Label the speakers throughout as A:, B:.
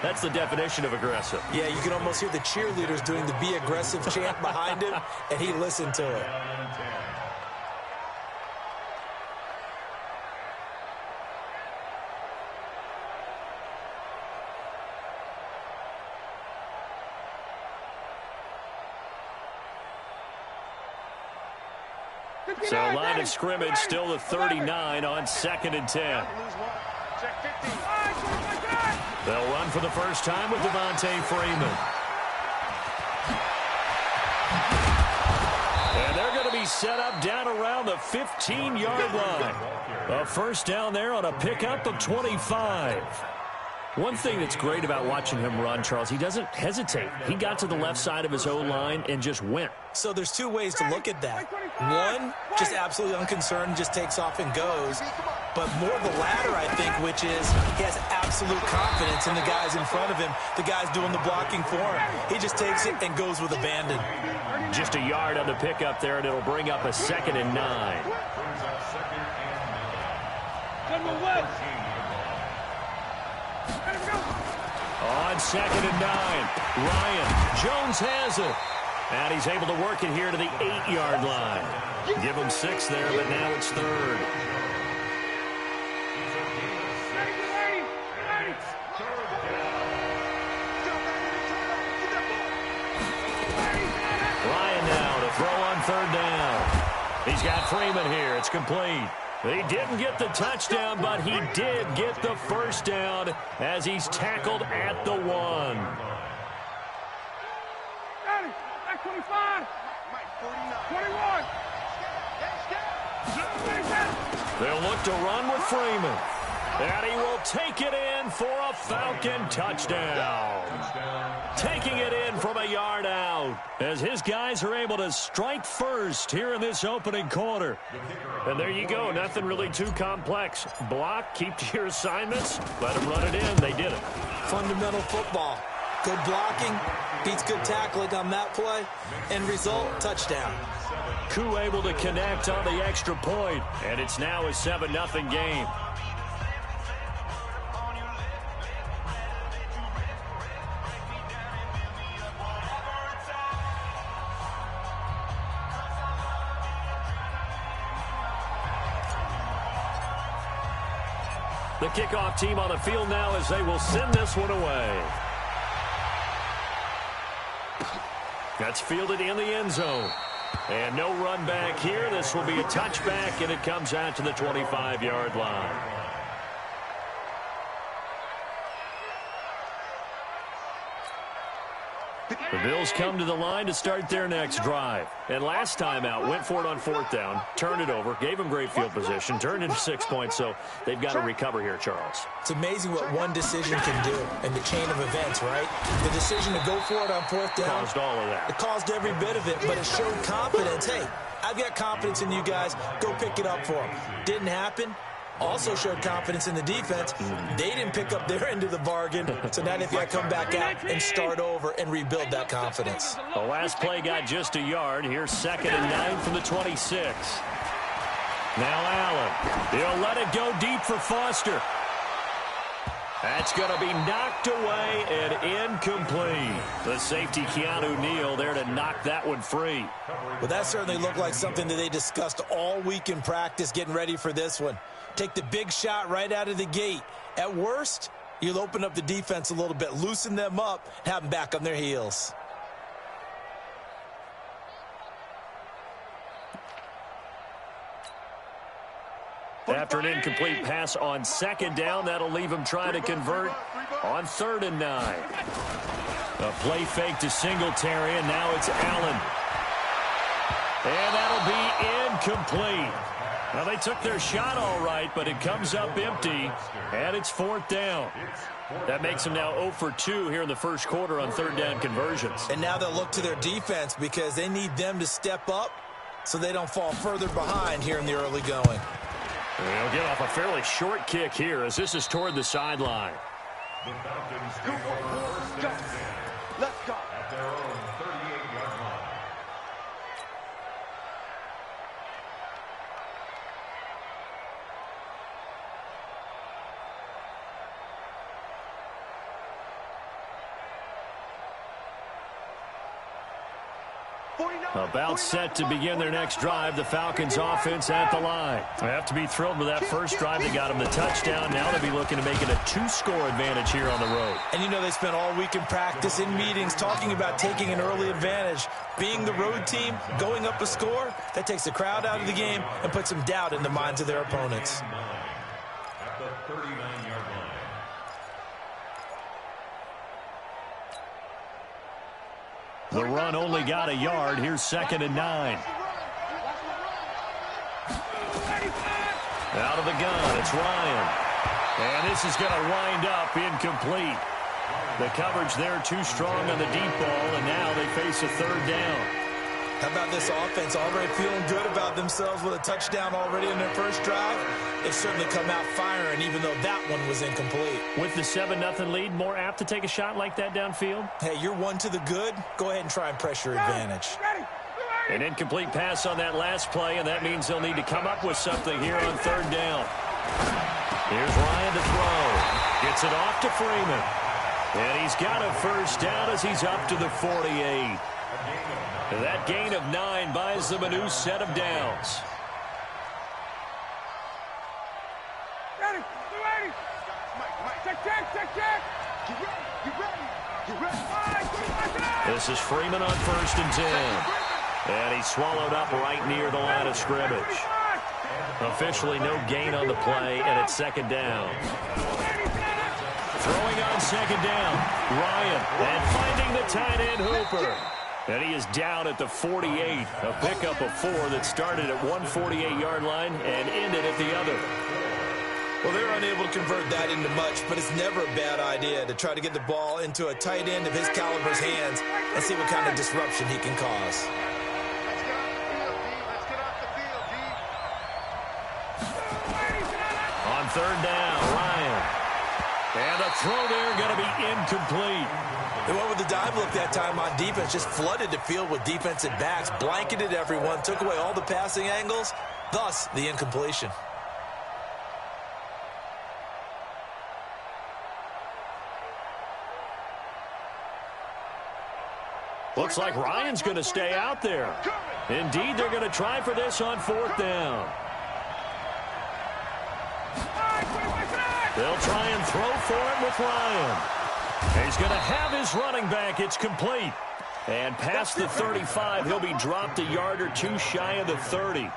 A: That's the definition of aggressive.
B: Yeah, you can almost hear the cheerleaders doing the "be aggressive" chant behind him, and he listened to it.
A: So line of scrimmage still the 39 on 2nd and 10. They'll run for the first time with Devontae Freeman. And they're going to be set up down around the 15-yard line. A first down there on a pickup of 25. One thing that's great about watching him run, Charles, he doesn't hesitate. He got to the left side of his O-line and just went.
B: So there's two ways to look at that. One, just absolutely unconcerned, just takes off and goes. But more the latter, I think, which is he has absolute confidence in the guys in front of him, the guys doing the blocking for him. He just takes it and goes with abandon.
A: Just a yard on the pickup there, and it'll bring up a 2nd and 9. On 2nd and 9, Ryan Jones has it. And he's able to work it here to the 8-yard line. Give him 6 there, but now it's 3rd. Ryan now to throw on 3rd down. He's got Freeman here. It's complete. He didn't get the touchdown, but he did get the first down as he's tackled at the 1.
C: 25, 21.
A: They'll look to run with Freeman. And he will take it in for a Falcon touchdown. Taking it in from a yard out as his guys are able to strike first here in this opening quarter. And there you go. Nothing really too complex. Block, keep to your assignments, let them run it in. They did it.
B: Fundamental football. Good blocking, beats good tackling on that play, end result, touchdown.
A: Koo able to connect on the extra point, and it's now a 7-0 game. The kickoff team on the field now as they will send this one away. That's fielded in the end zone. And no run back here. This will be a touchback, and it comes out to the 25-yard line. The Bills come to the line to start their next drive. And last time out, went for it on 4th down, turned it over, gave them great field position, turned into 6 points, so they've got to recover here, Charles.
B: It's amazing what one decision can do in the chain of events, right? The decision to go for it on 4th down.
A: Caused all of that.
B: It caused every bit of it, but it showed confidence. Hey, I've got confidence in you guys. Go pick it up for them. Didn't happen. Also showed confidence in the defense. They didn't pick up their end of the bargain, so now they've got to come back out and start over and rebuild that confidence.
A: The last play got just a yard. Here's 2nd and 9 from the 26. Now Allen. He'll let it go deep for Foster. That's going to be knocked away and incomplete. The safety, Keanu Neal, there to knock that one free.
B: Well, that certainly looked like something that they discussed all week in practice getting ready for this one. Take the big shot right out of the gate. At worst, you'll open up the defense a little bit, loosen them up, and have them back on their heels.
A: After an incomplete pass on 2nd down, that'll leave him trying to convert on 3rd and 9. A play fake to Singletary, and now it's Allen. And that'll be incomplete. Well, they took their shot all right, but it comes up empty, and it's 4th down. That makes them now 0 for 2 here in the first quarter on 3rd down conversions.
B: And now they'll look to their defense because they need them to step up so they don't fall further behind here in the early going.
A: They'll get off a fairly short kick here as this is toward the sideline.
C: Let's go.
A: About set to begin their next drive, the Falcons offense at the line. They have to be thrilled with that first drive. They got them the touchdown. Now they'll be looking to make it a 2-score advantage here on the road.
B: And you know they spent all week in practice, in meetings, talking about taking an early advantage. Being the road team, going up a score, that takes the crowd out of the game and puts some doubt in the minds of their opponents.
D: At the 39-yard line.
A: The run only got a yard. Here's 2nd and 9. Out of the gun, it's Ryan. And this is going to wind up incomplete. The coverage there too strong on the deep ball, and now they face a 3rd down.
B: How about this offense already feeling good about themselves with a touchdown already in their first drive? They've certainly come out firing, even though that one was incomplete.
A: With the 7-0 lead, more apt to take a shot like that downfield?
B: Hey, you're one to the good. Go ahead and try and press your advantage.
A: An incomplete pass on that last play, and that means they'll need to come up with something here on 3rd down. Here's Ryan to throw. Gets it off to Freeman. And he's got a first down as he's up to the 48. That gain of 9 buys them a new set of downs. This is Freeman on 1st and 10. And he's swallowed up right near the line of scrimmage. Officially no gain on the play, and it's 2nd down. Throwing on 2nd down, Ryan, and finding the tight end Hooper. And he is down at the 48, a pickup of 4 that started at one 48-yard line and ended at the other.
B: Well, they're unable to convert that into much, but it's never a bad idea to try to get the ball into a tight end of his caliber's hands and see what kind of disruption he can cause.
A: On 3rd down, Ryan. And the throw there going to be incomplete.
B: They went with the dive look that time on defense, just flooded the field with defensive backs, blanketed everyone, took away all the passing angles, thus the incompletion.
A: Looks like Ryan's going to stay out there. Indeed, they're going to try for this on 4th down. They'll try and throw for it with Ryan. He's going to have his running back. It's complete. And past the 35, he'll be dropped a yard or 2 shy of the 30.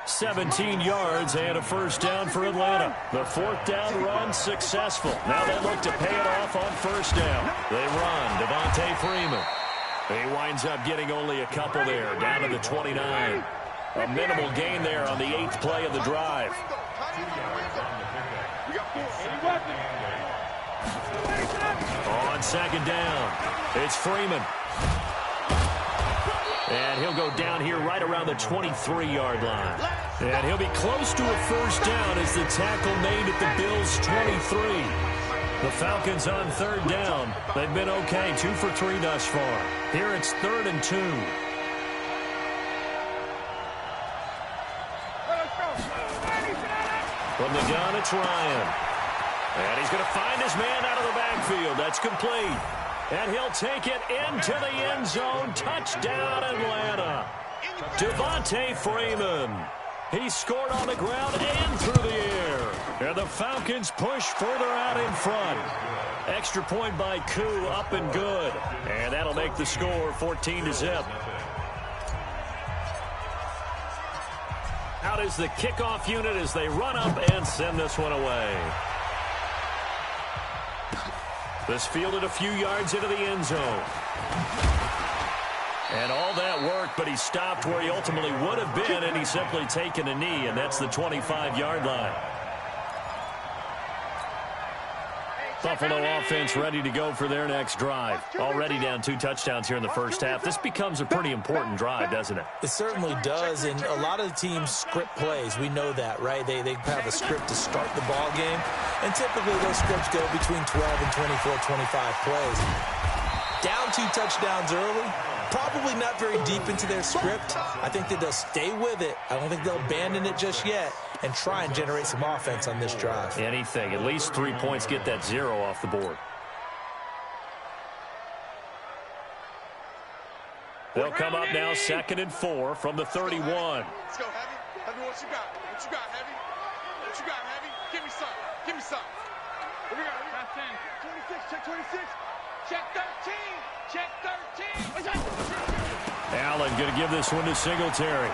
A: 17 yards and a first down for Atlanta. The 4th down run successful. Now they look to pay it off on 1st down. They run. Devontae Freeman. He winds up getting only a couple there, down to the 29. A minimal gain there on the 8th play of the drive. On 2nd down, it's Freeman. And he'll go down here right around the 23-yard line. And he'll be close to a first down as the tackle made at the Bills' 23. The Falcons on 3rd down. They've been okay, 2 for 3 thus far. Here it's 3rd and 2. From the gun, it's Ryan. And he's going to find his man out of the backfield. That's complete. And he'll take it into the end zone. Touchdown, Atlanta. Devontae Freeman. He scored on the ground and through the air. And the Falcons push further out in front. Extra point by Koo, up and good. And that'll make the score 14-0. Out is the kickoff unit as they run up and send this one away. This fielded a few yards into the end zone. And all that work, but he stopped where he ultimately would have been, and he's simply taken a knee, and that's the 25-yard line. Buffalo offense ready to go for their next drive. Already down 2 touchdowns here in the first half. This becomes a pretty important drive, doesn't it?
B: It certainly does, and a lot of the teams script plays. We know that, right? They have a script to start the ball game, and typically those scripts go between 12 and 24, 25 plays. Down 2 touchdowns early, probably not very deep into their script. I think that they'll stay with it. I don't think they'll abandon it just yet and try and generate some offense on this drive.
A: Anything. At least 3 points, get that 0 off the board. They'll come up now 2nd and 4 from the 31.
C: Let's go, Heavy. Heavy, what you got? What you got, Heavy? What you got, Heavy? Give me some. Give me some. What we got? Pass 10. 26. Check 26. Check 13. Check 13.
A: Allen going to give this one to Singletary.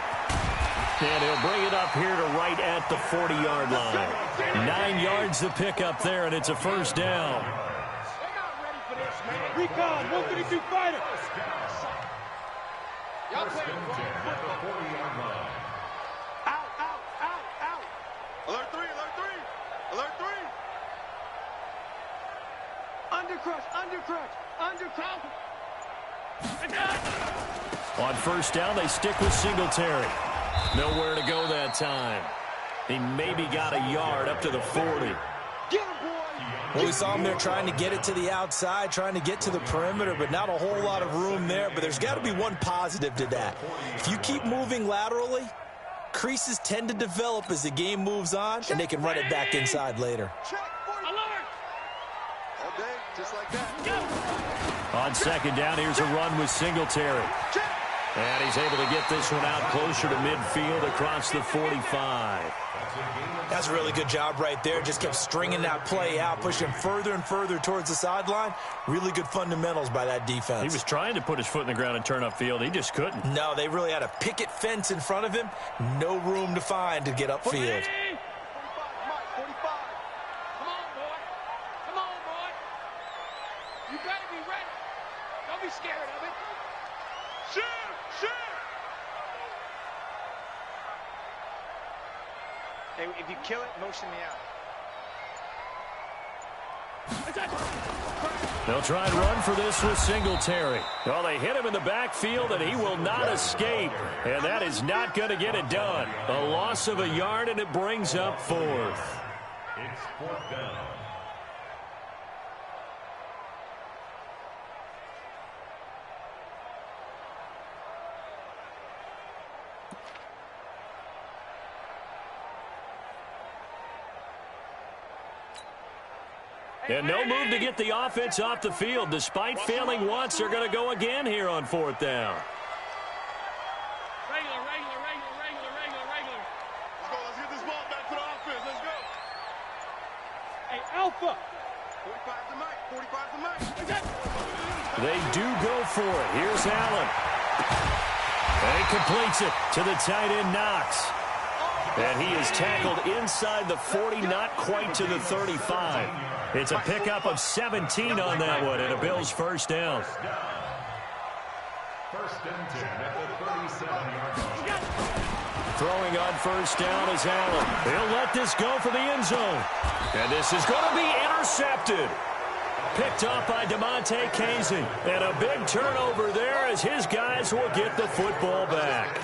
A: And he'll bring it up here to right at the 40-yard line. 9 yards to pick up there, and it's a first down.
C: They're not ready for this, man. Recon, 132 fighter. Y'all play football. Out, out, out, out. Alert 3, alert 3. Alert 3. Undercrush, undercrush, undercrush.
A: On first down, they stick with Singletary. Nowhere to go that time. He maybe got a yard up to the 40.
C: Get him, boy.
B: Well, we saw him there trying to get it to the outside, trying to get to the perimeter, but not a whole lot of room there. But there's got to be one positive to that. If you keep moving laterally, creases tend to develop as the game moves on, and they can run it back inside later.
C: Check, alert. All day, just like that.
A: On second down, here's a run with Singletary. And he's able to get this one out closer to midfield across the 45.
B: That's a really good job right there. Just kept stringing that play out, pushing further and further towards the sideline. Really good fundamentals by that defense.
A: He was trying to put his foot in the ground and turn upfield. He just couldn't.
B: No, they really had a picket fence in front of him. No room to find to get upfield.
C: 45, Mike, 45. Come on, boy. Come on, boy. You better be ready. Don't be scared of it. Shoot! Shoot! Hey, if you kill it, motion me out.
A: They'll try and run for this with Singletary. Well, they hit him in the backfield, and he will not escape. And that is not going to get it done. A loss of a yard, and it brings up 4th.
D: It's 4th down.
A: And no move to get the offense off the field. Despite failing once, they're going to go again here on 4th down.
C: Regular. Let's go. Let's get this ball back to the offense. Let's go. Hey, Alpha. 45 to Mike. 45 to Mike.
A: They do go for it. Here's Allen. And he completes it to the tight end, Knox. And he is tackled inside the 40, not quite to the 35. It's a pickup of 17 on that one, and a Bills first down.
D: First and 10 at the 37-yard line.
A: Throwing on first down is Allen. He'll let this go for the end zone. And this is going to be intercepted. Picked off by DeMonte Casey. And a big turnover there as his guys will get the football back.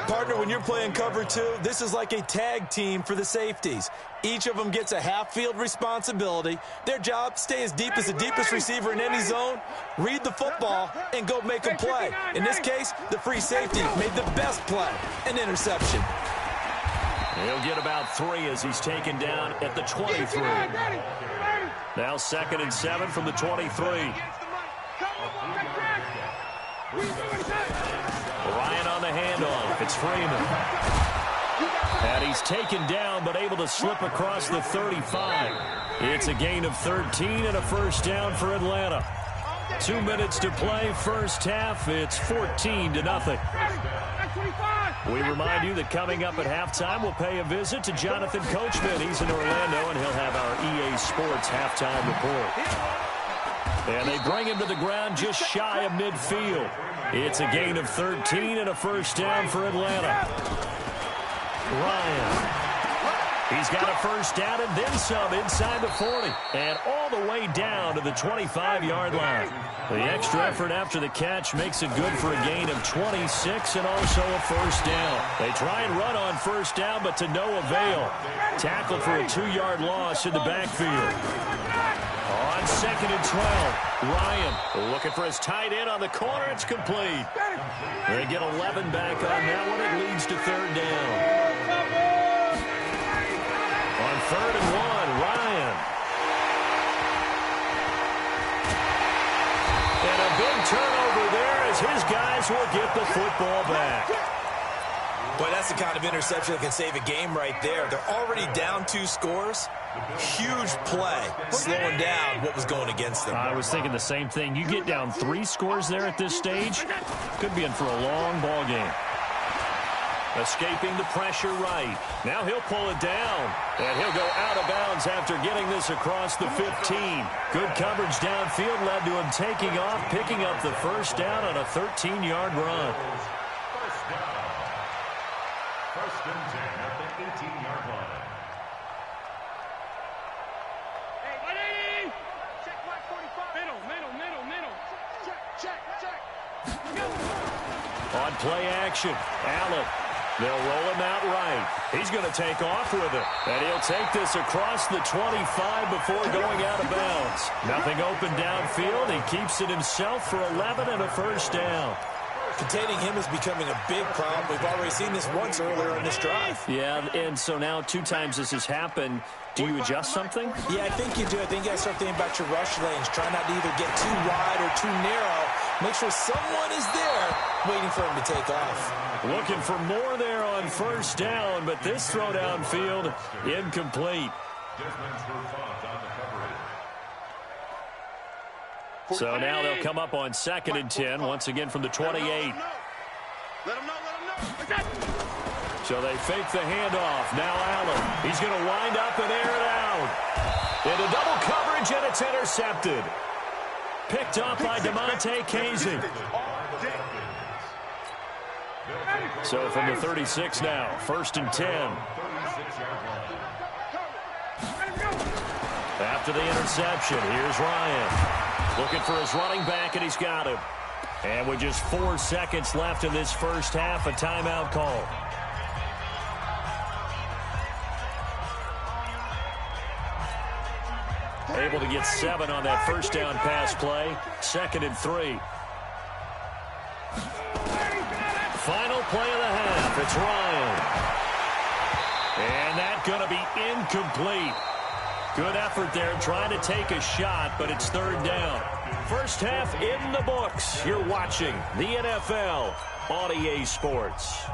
B: Partner, when you're playing cover 2, this is like a tag team for the safeties. Each of them gets a half-field responsibility. Their job, stay as deep as the deepest receiver in any zone, read the football, and go make a play. In this case, the free safety made the best play, an interception.
A: He'll get about 3 as he's taken down at the 23. Now 2nd and 7 from the 23. Ryan on the handoff. It's Freeman. And he's taken down but able to slip across the 35. It's a gain of 13 and a first down for Atlanta. 2 minutes to play first half. It's 14-0. We remind you that coming up at halftime, we'll pay a visit to Jonathan Coachman. He's in Orlando, and he'll have our EA Sports halftime report. And they bring him to the ground just shy of midfield. It's a gain of 13 and a first down for Atlanta. Ryan. He's got a first down and then some inside the 40. And all the way down to the 25-yard line. The extra effort after the catch makes it good for a gain of 26 and also a first down. They try and run on first down, but to no avail. Tackled for a 2-yard loss in the backfield. On 2nd and 12, Ryan looking for his tight end on the corner. It's complete. They get 11 back on that one. It leads to 3rd down. On 3rd and 1, Ryan. And a big turnover there as as his guys will get the football back.
B: Boy, that's the kind of interception that can save a game right there. They're already down 2 scores. Huge play, slowing down what was going against them.
A: I was thinking the same thing. You get down 3 scores there at this stage, could be in for a long ball game. Escaping the pressure right. Now he'll pull it down, and he'll go out of bounds after getting this across the 15. Good coverage downfield led to him taking off, picking up the first down on a 13-yard run.
D: First and 10 at the 18-yard line.
C: Hey, 180! Check 145. Middle. Check.
A: On play action, Allen. They'll roll him out right. He's going to take off with it. And he'll take this across the 25 before going out of bounds. Nothing open downfield. He keeps it himself for 11 and a first down.
B: Containing him is becoming a big problem. We've already seen this once earlier on this drive.
A: Yeah, and so now 2 times this has happened. Do you adjust something?
B: Yeah, I think you do. I think you got to start thinking about your rush lanes. Try not to either get too wide or too narrow. Make sure someone is there waiting for him to take off.
A: Looking for more there on first down, but this throw downfield incomplete. So now they'll come up on 2nd and 10, once again from the 28.
C: Let him know.
A: So they fake the handoff. Now Allen. He's going to wind up and air it out. Into double coverage, and it's intercepted. Picked up by DeMonte Casey. So from the 36 now, 1st and 10. After the interception, here's Ryan. Looking for his running back, and he's got him. And with just 4 seconds left in this first half, a timeout call. Able to get 7 on that first down pass play. 2nd and 3. Final play of the half. It's Ryan. And that's going to be incomplete. Good effort there trying to take a shot, but it's 3rd down. First half in the books. You're watching the NFL on EA Sports.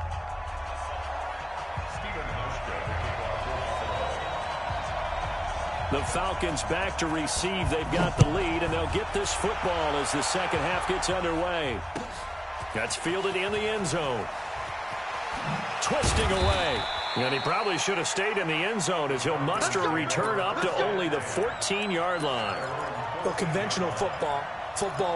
A: The Falcons back to receive. They've got the lead, and they'll get this football as the second half gets underway. That's fielded in the end zone. Twisting away. And he probably should have stayed in the end zone as he'll muster a return up to only the 14-yard line.
B: Well, conventional football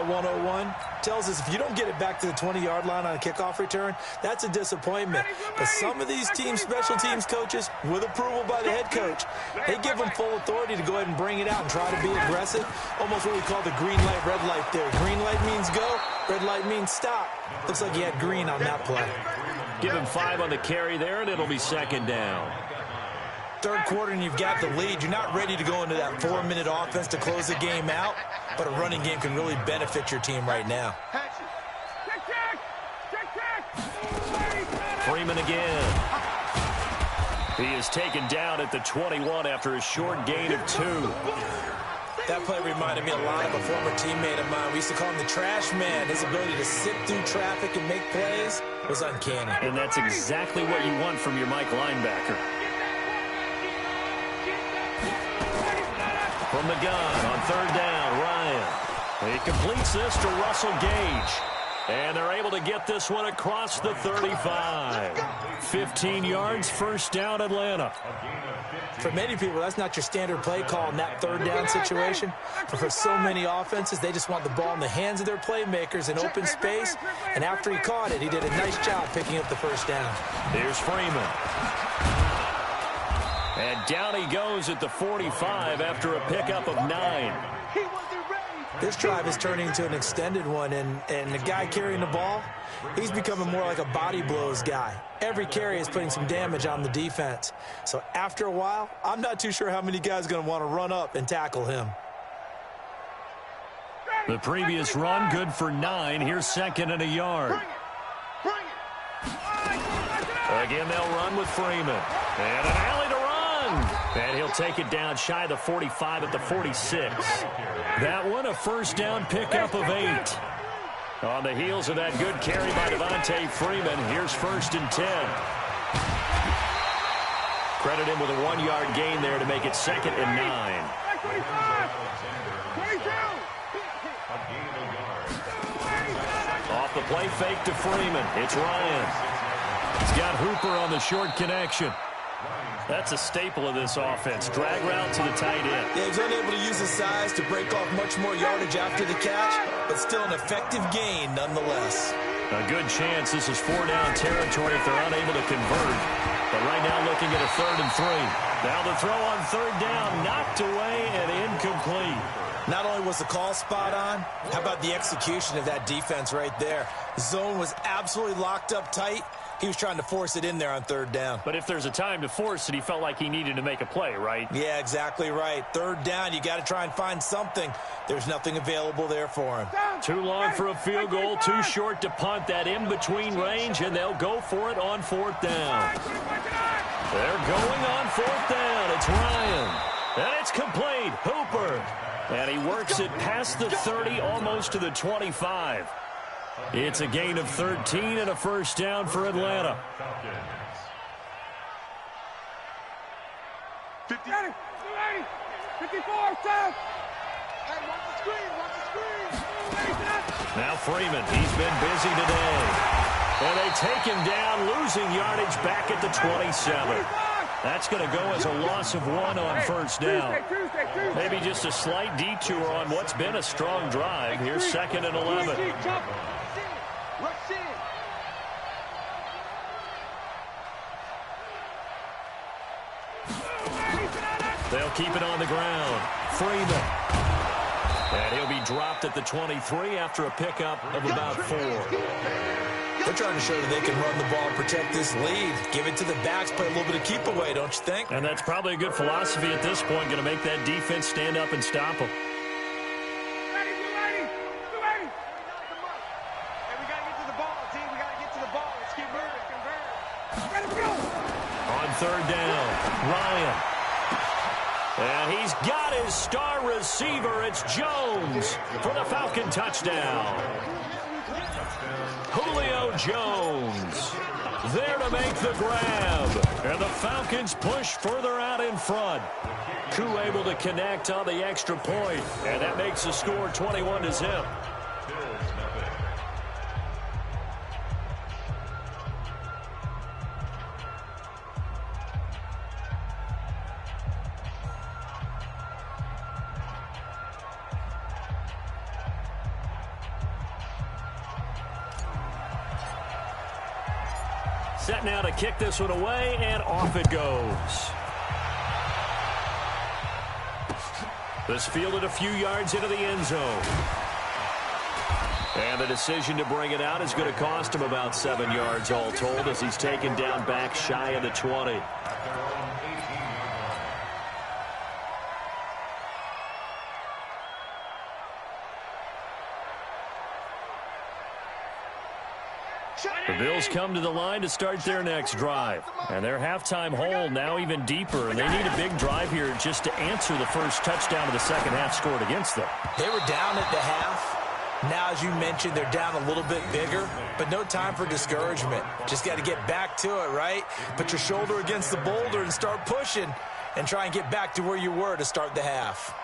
B: 101, tells us if you don't get it back to the 20-yard line on a kickoff return, that's a disappointment. But some of these teams, special teams coaches, with approval by the head coach, they give them full authority to go ahead and bring it out and try to be aggressive. Almost what we call the green light, red light there. Green light means go, red light means stop. Looks like he had green on that play.
A: Give him 5 on the carry there, and it'll be 2nd down.
B: 3rd quarter, and you've got the lead. You're not ready to go into that 4-minute offense to close the game out, but a running game can really benefit your team right now.
A: Freeman again. He is taken down at the 21 after a short gain of 2.
B: That play reminded me a lot of a former teammate of mine. We used to call him the trash man. His ability to sit through traffic and make plays was uncanny.
A: And that's exactly what you want from your Mike linebacker. From the gun on 3rd down, Ryan. He completes this to Russell Gage. And they're able to get this one across the 35. 15 yards, first down, Atlanta.
B: For many people, that's not your standard play call in that 3rd down situation. But for so many offenses, they just want the ball in the hands of their playmakers in open space. And after he caught it, he did a nice job picking up the first down.
A: Here's Freeman. And down he goes at the 45 after a pickup of 9.
B: This drive is turning into an extended one, and the guy carrying the ball, he's becoming more like a body blows guy. Every carry is putting some damage on the defense. So after a while, I'm not too sure how many guys are going to want to run up and tackle him.
A: The previous run, good for 9. Here's 2nd and a yard. Again, they'll run with Freeman. And an alley to run. And he'll take it down shy of the 45 at the 46. That one, a first down pickup of 8. On the heels of that good carry by Devontae Freeman, here's 1st and 10. Credit him with a 1-yard gain there to make it 2nd and 9.
C: 22.
A: Off the play fake to Freeman. It's Ryan. He's got Hooper on the short connection. That's a staple of this offense. Drag route to the tight end.
B: Yeah, he's unable to use his size to break off much more yardage after the catch, but still an effective gain nonetheless.
A: A good chance this is 4-down territory if they're unable to convert. But right now looking at a 3rd and 3. Now the throw on 3rd down, knocked away and incomplete.
B: Not only was the call spot on, how about the execution of that defense right there? The zone was absolutely locked up tight. He was trying to force it in there on 3rd down.
A: But if there's a time to force it, he felt like he needed to make a play, right?
B: Yeah, exactly right. 3rd down, you got to try and find something. There's nothing available there for him.
A: Too long for a field goal, too short to punt. That in-between range, and they'll go for it on 4th down. They're going on 4th down. It's Ryan. And it's complete. Hooper. And he works it past the 30, almost to the 25. It's a gain of 13 and a 1st down for Atlanta.
C: 50. 54, stop. Hey, watch the screen.
A: Now Freeman, he's been busy today. And they take him down, losing yardage back at the 27. That's going to go as a loss of 1 on 1st down. Maybe just a slight detour on what's been a strong drive. Here's 2nd and 11. They'll keep it on the ground. Freeman. And he'll be dropped at the 23 after a pickup of about 4.
B: They're trying to show that they can run the ball, protect this lead, give it to the backs, play a little bit of keep away, don't you think?
A: And that's probably a good philosophy at this point, going to make that defense stand up and stop them. On 3rd down, Ryan. And he's got his star receiver. It's Jones for the Falcon touchdown. Julio Jones there to make the grab. And the Falcons push further out in front. Koo able to connect on the extra point. And that makes the score 21-0. Set now to kick this one away, and off it goes. This fielded a few yards into the end zone. And the decision to bring it out is going to cost him about 7 yards all told as he's taken down back shy of the 20. The Bills come to the line to start their next drive. And their halftime hole now even deeper. And they need a big drive here just to answer the first touchdown of the second half scored against them.
B: They were down at the half. Now, as you mentioned, they're down a little bit bigger. But no time for discouragement. Just got to get back to it, right? Put your shoulder against the boulder and start pushing. And try and get back to where you were to start the half.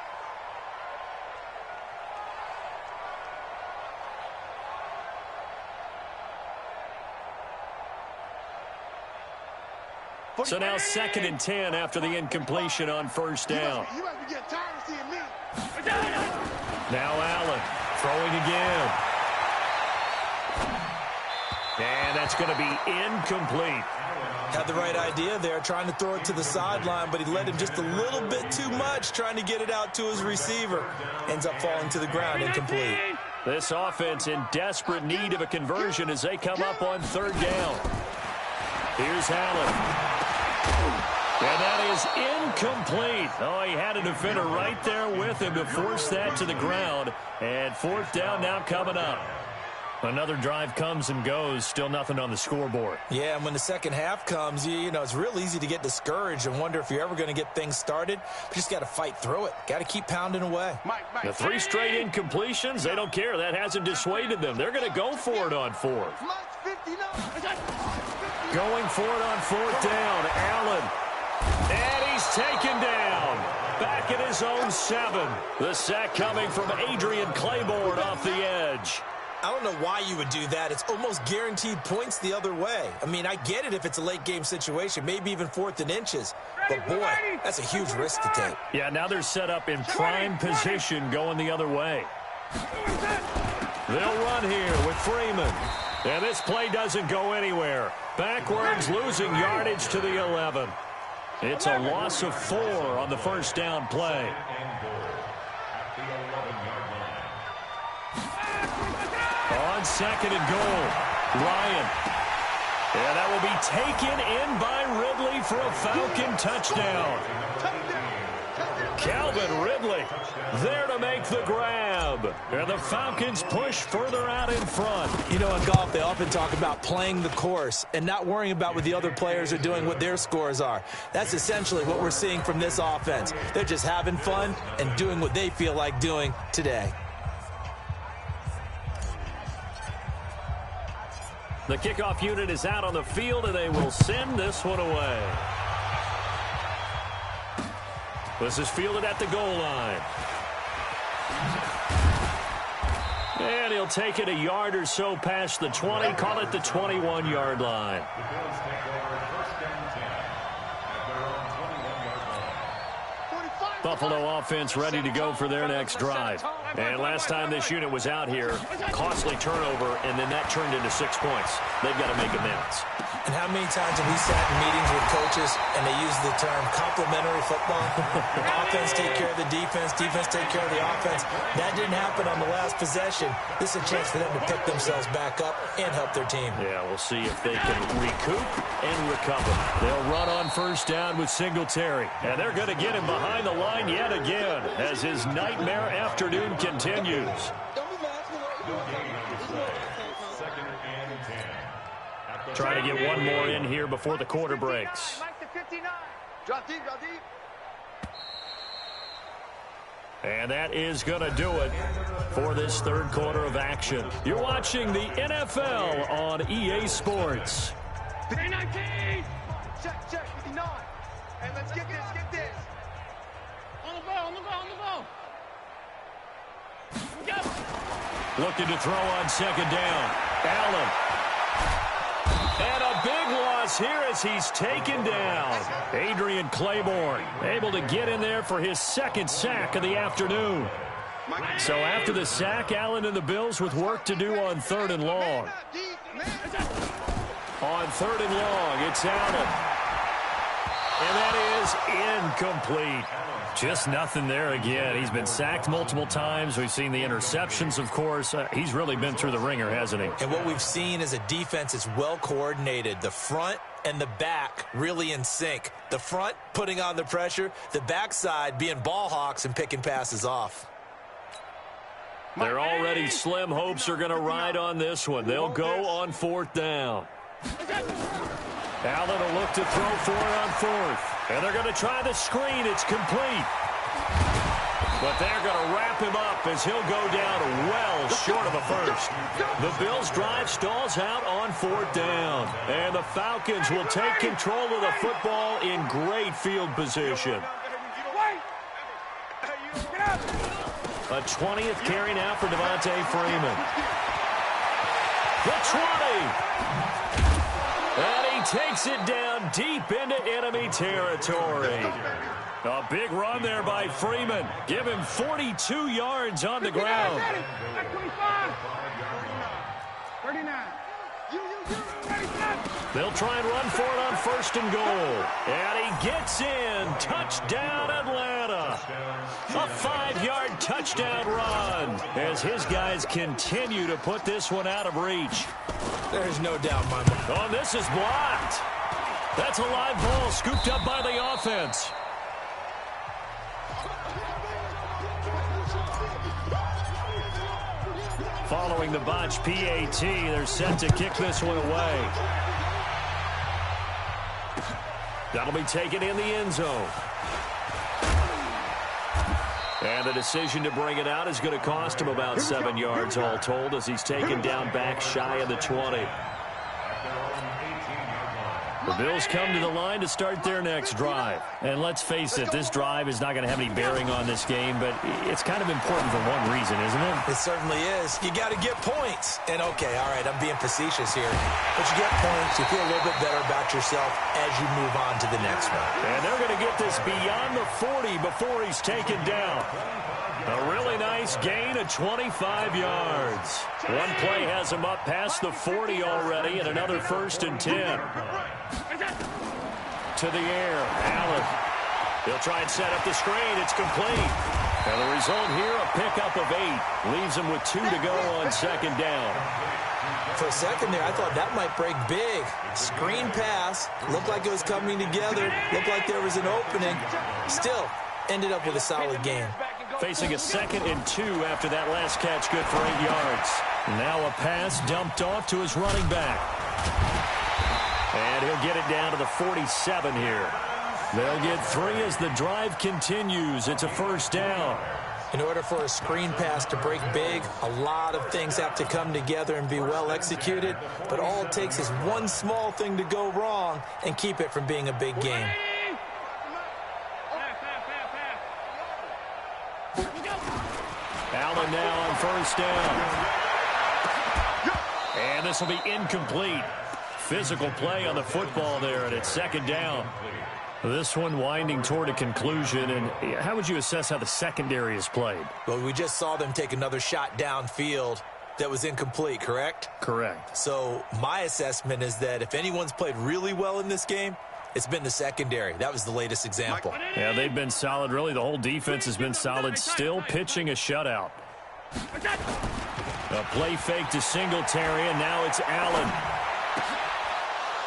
A: So now 2nd and 10 after the incompletion on 1st down.
C: You must be getting tired of seeing me.
A: Now Allen throwing again. And that's going to be incomplete.
B: Had the right idea there, trying to throw it to the sideline, but he led him just a little bit too much, trying to get it out to his receiver. Ends up falling to the ground, incomplete.
A: This offense in desperate need of a conversion as they come up on 3rd down. Here's Allen. And that is incomplete. Oh, he had a defender right there with him to force that to the ground. And 4th down now coming up. Another drive comes and goes, still nothing on the scoreboard.
B: Yeah, and when the second half comes, you know, it's real easy to get discouraged and wonder if you're ever going to get things started. You just got to fight through it. Got to keep pounding away.
A: The 3 straight incompletions, they don't care. That hasn't dissuaded them. They're going to go for it on 4th. Going for it on 4th down, Allen. And he's taken down. Back at his own 7. The sack coming from Adrian Claiborne off the edge.
B: I don't know why you would do that. It's almost guaranteed points the other way. I mean, I get it if it's a late game situation, maybe even 4th and inches. But, boy, that's a huge risk to take.
A: Yeah, now they're set up in prime position going the other way. They'll run here with Freeman. And this play doesn't go anywhere. Backwards, losing yardage to the 11. It's a loss of 4 on the first down play. On 2nd and goal, Ryan. And that will be taken in by Ridley for a Falcon touchdown. Calvin Ridley there to make the grab. And the Falcons push further out in front.
B: You know, in golf, they often talk about playing the course and not worrying about what the other players are doing, what their scores are. That's essentially what we're seeing from this offense. They're just having fun and doing what they feel like doing today.
A: The kickoff unit is out on the field, and they will send this one away. This is fielded at the goal line. And he'll take it a yard or so past the 20, call it the 21-yard line. Buffalo offense ready to go for their next drive. And last time this unit was out here, costly turnover, and then that turned into 6 points. They've got to make amends.
B: And how many times have we sat in meetings with coaches and they use the term complementary football? Offense take care of the defense, defense take care of the offense. That didn't happen on the last possession. This is a chance for them to pick themselves back up and help their team.
A: Yeah, we'll see if they can recoup and recover. They'll run on first down with Singletary. And they're going to get him behind the line yet again as his nightmare afternoon continues. Trying to get one more in here before the quarter breaks. And that is going to do it for this third quarter of action. You're watching the NFL on EA Sports.
C: 19! Check, 59. And let's get this, On the ball.
A: Looking to throw on second down. Allen. And a big loss here as he's taken down. Adrian Claiborne able to get in there for his second sack of the afternoon. So after the sack, Allen and the Bills with work to do on 3rd and long. On 3rd and long, it's Allen. And that is incomplete. Just nothing there again. He's been sacked multiple times. We've seen the interceptions, of course. He's really been through the ringer, hasn't he?
B: And what we've seen is a defense that's well coordinated. The front and the back really in sync. The front putting on the pressure. The backside being ball hawks and picking passes off.
A: Their already slim hopes are going to ride on this one. They'll go on 4th down. Allen will look to throw for it on 4th. And they're going to try the screen. It's complete. But they're going to wrap him up as he'll go down well short of a first. The Bills' drive stalls out on 4th down. And the Falcons will take control of the football in great field position. A 20th carry now for Devontae Freeman. The 20. And he takes it down deep into enemy territory. A big run there by Freeman. Give him 42 yards on the ground.
C: 39.
A: They'll try and run for it on 1st and goal. And he gets in. Touchdown, Atlanta. A 5-yard touchdown run as his guys continue to put this one out of reach.
B: There's no doubt, my man.
A: Oh, this is blocked. That's a live ball scooped up by the offense. Following the botch PAT, they're set to kick this one away. That'll be taken in the end zone. And the decision to bring it out is going to cost him about 7 yards all told as he's taken down back shy of the 20. The Bills come to the line to start their next drive. And let's face it, this drive is not going to have any bearing on this game, but it's kind of important for one reason, isn't it?
B: It certainly is. You got to get points. And, okay, all right, I'm being facetious here. But you get points, you feel a little bit better about yourself as you move on to the next one.
A: And they're going to get this beyond the 40 before he's taken down. A really nice gain of 25 yards. One play has him up past the 40 already, and another 1st and 10. To the air, Allen. He'll try and set up the screen. It's complete. And the result here, a pickup of 8. Leaves him with 2 to go on 2nd down.
B: For a second there, I thought that might break big. Screen pass. Looked like it was coming together. Looked like there was an opening. Still, ended up with a solid gain.
A: Facing a 2nd and 2 after that last catch, good for 8 yards. Now a pass dumped off to his running back. And he'll get it down to the 47 here. They'll get 3 as the drive continues. It's a 1st down.
B: In order for a screen pass to break big, a lot of things have to come together and be well executed. But all it takes is one small thing to go wrong and keep it from being a big game.
A: Allen now on 1st down. And this will be incomplete. Physical play on the football there, and it's 2nd down. This one winding toward a conclusion, and how would you assess how the secondary is played?
B: Well, we just saw them take another shot downfield that was incomplete, correct?
A: Correct.
B: So my assessment is that if anyone's played really well in this game, it's been the secondary. That was the latest example.
A: Yeah, they've been solid. Really, the whole defense has been solid. Still pitching a shutout. A play fake to Singletary, and now it's Allen.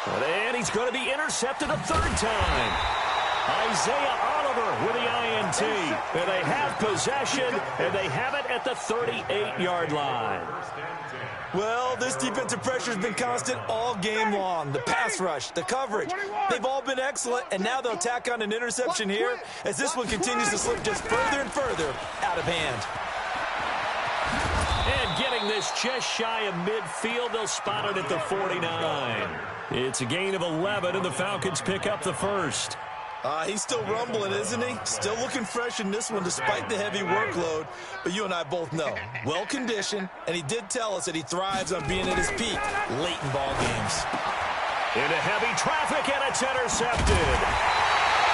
A: And he's going to be intercepted a 3rd time. Isaiah Oliver with the INT. And they have possession, and they have it at the 38-yard line.
B: Well, this defensive pressure has been constant all game long. The pass rush, the coverage, they've all been excellent, and now they'll tack on an interception here as this one continues to slip just further and further out of hand.
A: And getting this just shy of midfield, they'll spot it at the 49. It's a gain of 11, and the Falcons pick up the 1st.
B: He's still rumbling, isn't he? Still looking fresh in this one despite the heavy workload. But you and I both know, well-conditioned, and he did tell us that he thrives on being at his peak late in ball games.
A: Into heavy traffic, and it's intercepted.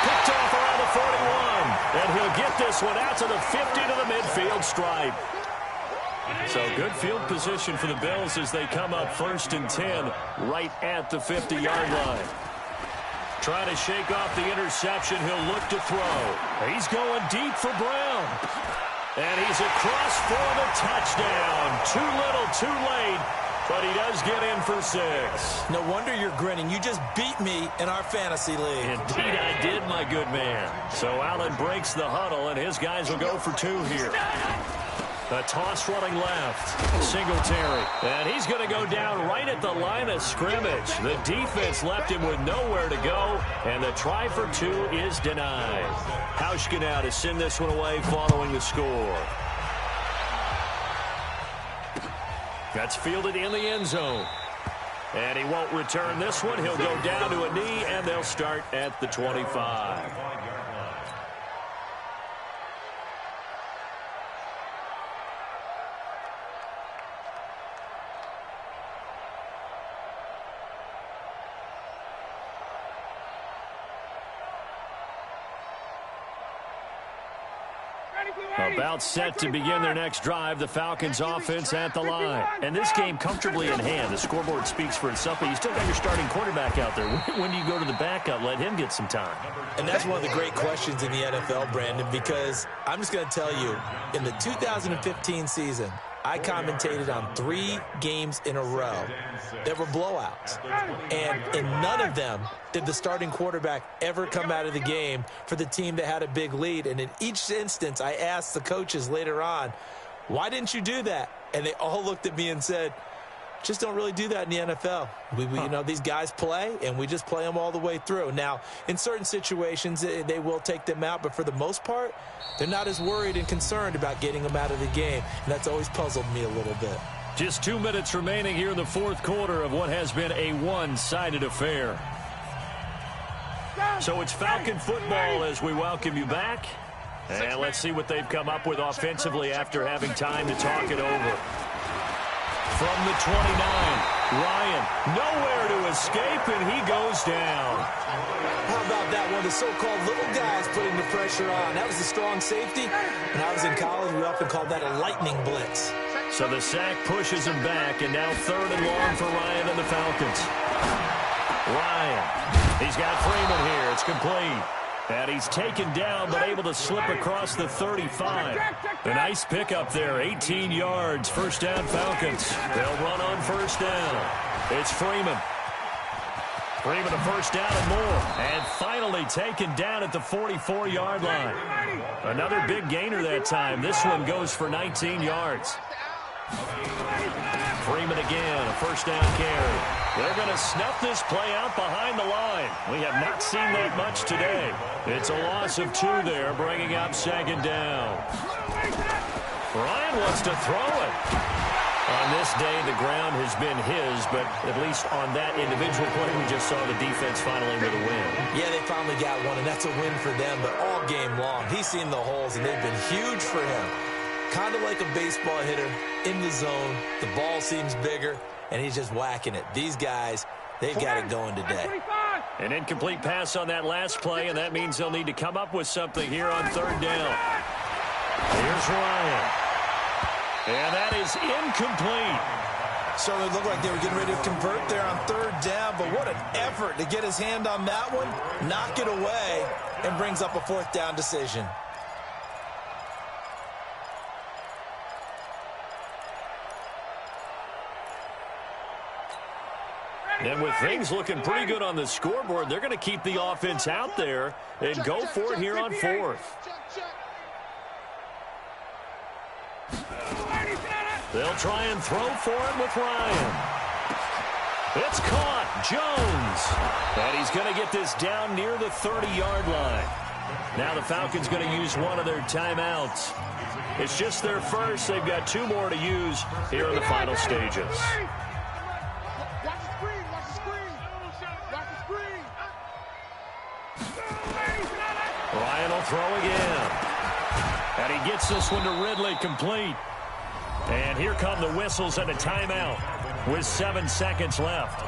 A: Picked off around the 41. And he'll get this one out to the 50 to the midfield stripe. So good field position for the Bills as they come up 1st and 10 right at the 50-yard line. Trying to shake off the interception. He'll look to throw. He's going deep for Brown. And he's across for the touchdown. Too little, too late. But he does get in for 6.
B: No wonder you're grinning. You just beat me in our fantasy league.
A: Indeed I did, my good man. So Allen breaks the huddle, and his guys will go for 2 here. A toss running left. Singletary. And he's going to go down right at the line of scrimmage. The defense left him with nowhere to go, and the try for 2 is denied. Hauschka now to send this one away following the score. That's fielded in the end zone. And he won't return this one. He'll go down to a knee, and they'll start at the 25. About set to begin their next drive, the Falcons offense at the line. And this game comfortably in hand. The scoreboard speaks for itself, but you still got your starting quarterback out there. When do you go to the backup, let him get some time?
B: And that's one of the great questions in the NFL, Brandon, because I'm just going to tell you, in the 2015 season, I commentated on 3 games in a row that were blowouts. And in none of them did the starting quarterback ever come out of the game for the team that had a big lead. And in each instance, I asked the coaches later on, Why didn't you do that? And they all looked at me and said, just don't really do that in the NFL. You know, these guys play, and we just play them all the way through. Now, in certain situations, they will take them out, but for the most part, they're not as worried and concerned about getting them out of the game, and that's always puzzled me a little bit.
A: Just 2 minutes remaining here in the fourth quarter of what has been a one-sided affair. So it's Falcon football as we welcome you back. And let's see what they've come up with offensively after having time to talk it over. From the 29, Ryan, nowhere to escape, and he goes down.
B: How about that? One of the so-called little guys putting the pressure on. That was the strong safety. When I was in college, we often called that a lightning blitz.
A: So the sack pushes him back, and now 3rd and long for Ryan and the Falcons. Ryan, he's got Freeman here. It's complete. And he's taken down, but able to slip across the 35. A nice pickup there, 18 yards, first down Falcons. They'll run on first down. It's Freeman. Freeman a first down and more. And finally taken down at the 44-yard line. Another big gainer that time. This one goes for 19 yards. Freeman again, a first down carry. They're going to snuff this play out behind the line. We have not seen that much today. It's a loss of 2 there, bringing up 2nd down. Ryan wants to throw it. On this day, the ground has been his, but at least on that individual play, we just saw the defense finally with a win.
B: Yeah, they finally got one, and that's a win for them, but all game long, he's seen the holes, and they've been huge for him. Kind of like a baseball hitter in the zone. The ball seems bigger, and he's just whacking it. These guys, they've got it going today.
A: An incomplete pass on that last play, and that means they'll need to come up with something here on 3rd down. Here's Ryan. And that is incomplete.
B: So it looked like they were getting ready to convert there on 3rd down, but what an effort to get his hand on that one, knock it away, and brings up a 4th down decision.
A: And with things looking pretty good on the scoreboard, they're going to keep the offense out there and go for it here on 4th. They'll try and throw for it with Ryan. It's caught. Jones. And he's going to get this down near the 30-yard line. Now the Falcons going to use one of their timeouts. It's just their first. They've got 2 more to use here in the final stages. Ryan will throw again. And he gets this one to Ridley, complete. And here come the whistles and a timeout with 7 seconds left.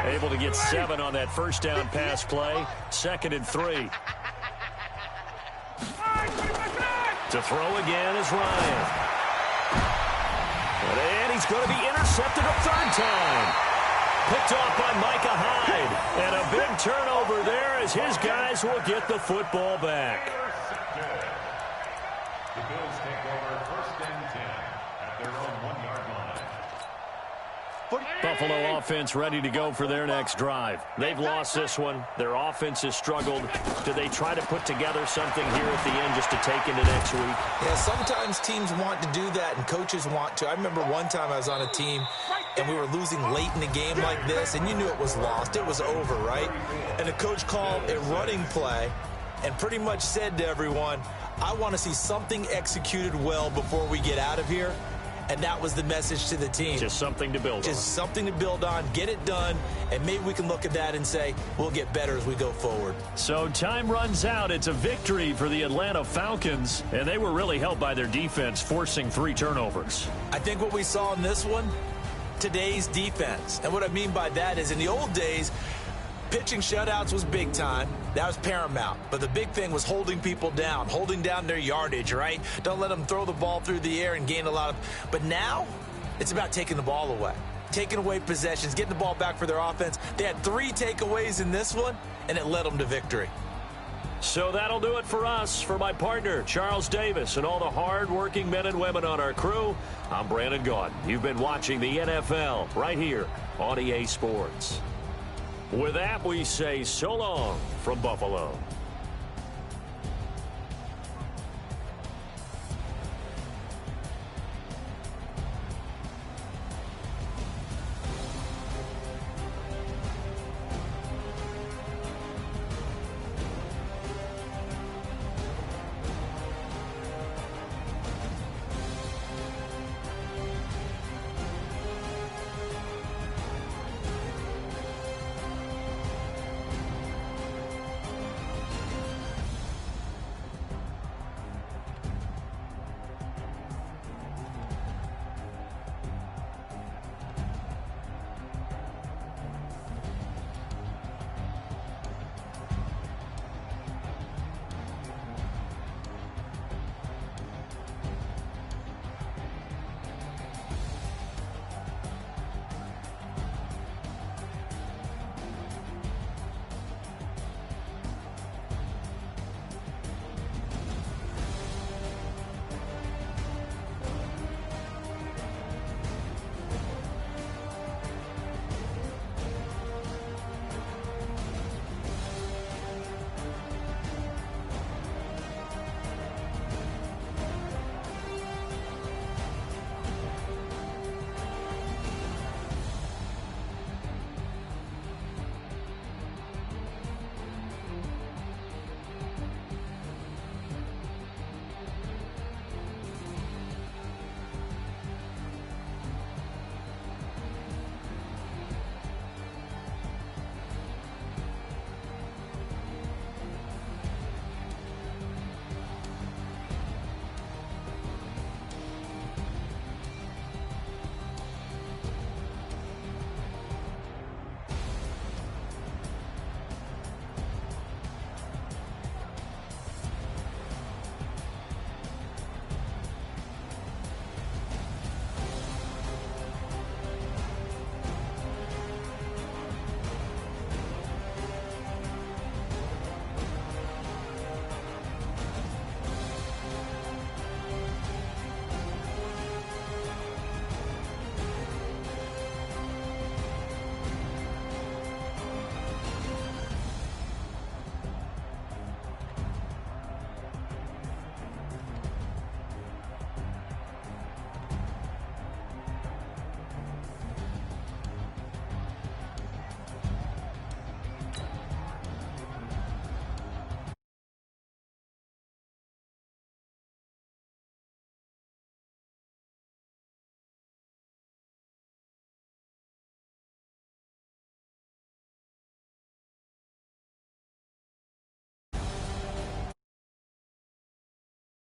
A: Able to get 7 on that first down pass play. 2nd and 3. To throw again is Ryan. And he's going to be intercepted a 3rd time. Picked off by Micah Hyde. And a big turnover there as his guys will get the football back.
D: The Bills take over 1st and 10 at their own 1-yard line.
A: Buffalo offense ready to go for their next drive. They've lost this one. Their offense has struggled. Do they try to put together something here at the end just to take into next week?
B: Yeah, sometimes teams want to do that and coaches want to. I remember one time I was on a team and we were losing late in the game like this, and you knew it was lost. It was over, right? And the coach called a running play and pretty much said to everyone, I want to see something executed well before we get out of here. And that was the message to the team.
A: Just something to build on.
B: Just something to build on, get it done, and maybe we can look at that and say, we'll get better as we go forward.
A: So time runs out. It's a victory for the Atlanta Falcons, and they were really helped by their defense, forcing 3 turnovers.
B: I think what we saw in this one, today's defense. And what I mean by that is in the old days, pitching shutouts was big time. That was paramount. But the big thing was holding people down, holding down their yardage, right? Don't let them throw the ball through the air and gain a lot of... But now, it's about taking the ball away. Taking away possessions, getting the ball back for their offense. They had 3 takeaways in this one, and it led them to victory.
A: So that'll do it for us. For my partner, Charles Davis, and all the hard-working men and women on our crew, I'm Brandon Gaudin. You've been watching the NFL right here on EA Sports. With that, we say so long from Buffalo.